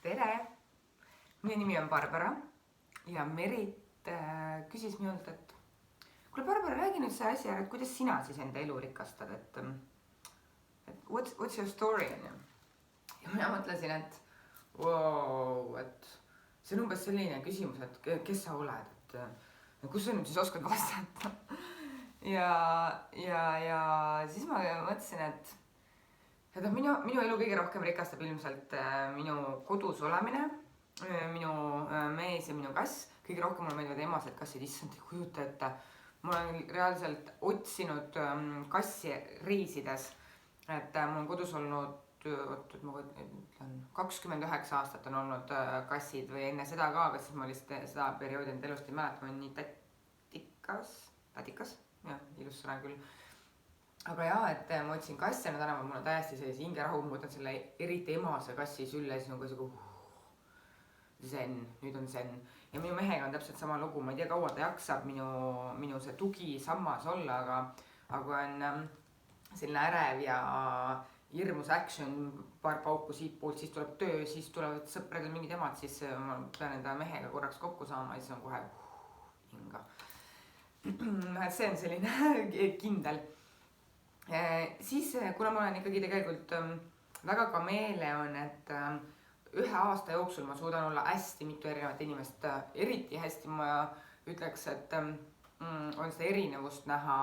tere! Minu nimi on Barbara ja Merit küsis minult, et kuule Barbara, räägi nüüd see asi ära, et kuidas sina siis enda elu rikastad, et what's your story on ju. Ja mina mõtlesin, et wow, et see on umbes selline küsimus, et kes sa oled, et kus sa nüüd siis oskad vastata. ja siis ma mõtlesin, et minu elu kõige rohkem rikastab ilmselt minu kodus olemine, minu mees ja minu kass. Kõige rohkem mulle meeldivad emased kassid, issand, ei kujuta ette. Ma olen reaalselt otsinud kassi reisides, et mul on kodus olnud, 29 aastat on olnud kassid või enne seda ka, aga siis ma lihtsalt seda perioodi enda elust ei mäleta, ma olen nii tatikas, jah, ilus sõna küll. Aga jaa, et ma otsin kassi ja nad annavad mulle täiesti sellise hingerahu, ma võtan selle eriti emase kassi sülle ja siis on ka zen, nüüd on zen. Ja minu mehega on täpselt sama lugu, ma ei tea, kaua ta jaksab minu see tugi sammas olla, aga kui on selline ärev ja hirmus action, paar pauku siit poolt, siis tuleb töö, siis tulevad sõpradel mingid emad, siis ma pean enda mehega korraks kokku saama ja siis on kohe hinga. See on selline kindel. Siis, kuna ma olen ikkagi tegelikult väga kameeleon, et ühe aasta jooksul ma suudan olla hästi mitu erinevat inimest, eriti hästi ma ütleks, et on seda erinevust näha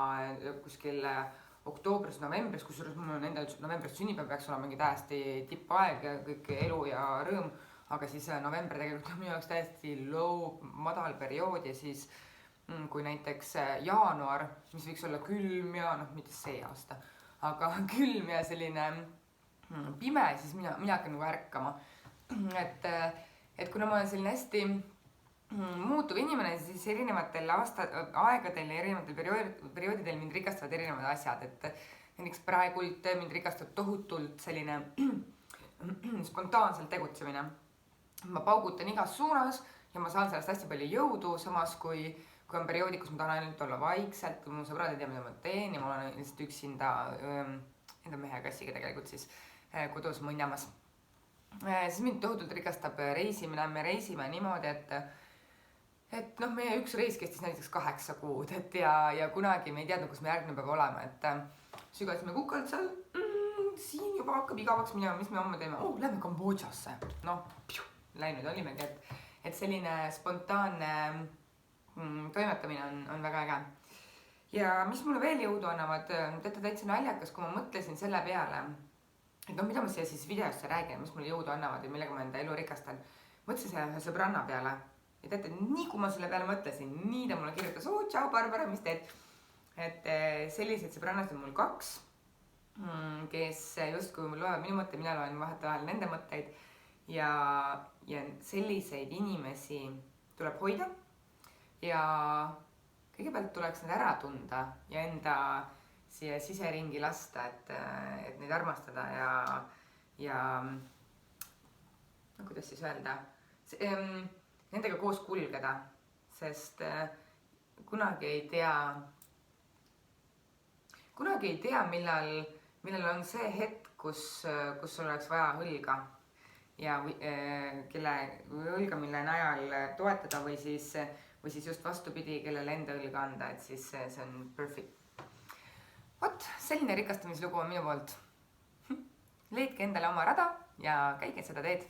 kuskil oktoobris-novembris, kusjuures mul on enda novembris sünnipäev, peaks olema mingi täiesti tippaeg ja kõik elu ja rõõm, aga siis november tegelikult on minu jaoks täiesti madal periood ja siis kui näiteks jaanuar, mis võiks olla külm ja mitte see aasta, aga külm ja selline pime, siis mina hakkan nagu ärkama. Et kuna ma olen selline hästi muutuv inimene, siis erinevatel aegadel ja erinevatel perioodidel mind rikastavad erinevad asjad, et näiteks praegult mind rikastab tohutult selline spontaanselt tegutsemine. Ma paugutan igas suunas ja ma saan sellest hästi palju jõudu, samas kui on perioodi, kus ma tahan ainult olla vaikselt, kui mu sõbrad ei tea, mida ma teen ja ma olen lihtsalt üksinda enda mehe kassiga tegelikult siis kodus mõnjamas. Siis mind tohutult rikastab reisimine, me reisime niimoodi, et meie üks reis kestis näiteks 8 kuud, ja kunagi me ei teadnud, kus me järgmine päev olema, et sügasime kukalt seal, siin juba hakkab igavaks minema, mis me homme teeme, lähme Kambodžasse, läinud olimegi, et selline spontaanne toimetamine on väga äge. Ja mis mulle veel jõudu annavad, teate täitsa naljakas, kui ma mõtlesin selle peale, et mida ma siia siis videosse räägin, mis mulle jõudu annavad ja millega ma enda elu rikastan. Mõtlesin ühe sõbranna peale ja teate, nii kui ma selle peale mõtlesin, nii ta mulle kirjutas, tšau Barbara, mis teed? Et selliseid sõbrannad on mul 2, kes justkui loevad minu mõtteid, mina loen vahetevahel nende mõtteid ja selliseid inimesi tuleb hoida ja kõigepealt tuleks need ära tunda ja enda siia siseringi lasta, et neid armastada ja kuidas siis öelda, nendega koos kulgeda, sest kunagi ei tea, millal on see hetk, kus sul oleks vaja hõlga ja hõlga, mille najal toetada või siis just vastupidi, kellele enda hõlga anda, et siis see on perfect. Vot, selline rikastamislugu on minu poolt. Leidke endale oma rada ja käige seda teed.